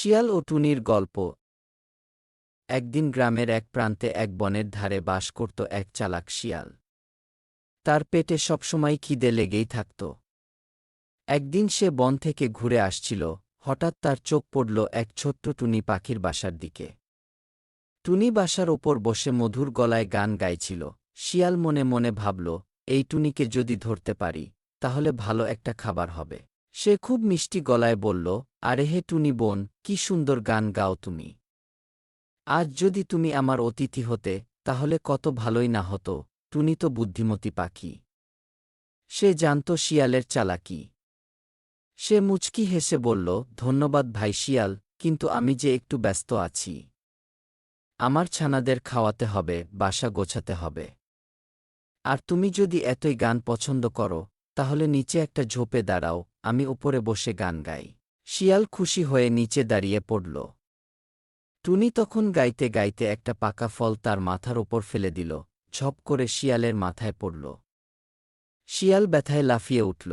শিয়াল ও টুনির গল্প। একদিন গ্রামের এক প্রান্তে এক বনের ধারে বাস করত এক চালাক শিয়াল। তার পেটে সবসময় খিদে লেগেই থাকত। একদিন সে বন থেকে ঘুরে আসছিল, হঠাৎ তার চোখ পড়ল এক ছোট্ট টুনি পাখির বাসার দিকে। টুনি বাসার ওপর বসে মধুর গলায় গান গাইছিল। শিয়াল মনে মনে ভাবল, এই টুনিকে যদি ধরতে পারি তাহলে ভালো একটা খাবার হবে। সে খুব মিষ্টি গলায় বলল, আরে হে টুনি বোন, কি সুন্দর গান গাও তুমি। আজ যদি তুমি আমার অতিথি হতে তাহলে কত ভালোই না হতো। টুনি তো বুদ্ধিমতী পাখি, সে জানত শিয়ালের চালাকি। সে মুচকি হেসে বলল, ধন্যবাদ ভাই শিয়াল, কিন্তু আমি যে একটু ব্যস্ত আছি। আমার ছানাদের খাওয়াতে হবে, বাসা গোছাতে হবে। আর তুমি যদি এতই গান পছন্দ করো তাহলে নিচে একটা ঝোপে দাঁড়াও, আমি ওপরে বসে গান গাই। শিয়াল খুশি হয়ে নিচে দাঁড়িয়ে পড়ল। টুনি তখন গাইতে গাইতে একটা পাকা ফল তার মাথার ওপর ফেলে দিল। ঝপ করে শিয়ালের মাথায় পড়ল। শিয়াল ব্যথায় লাফিয়ে উঠল।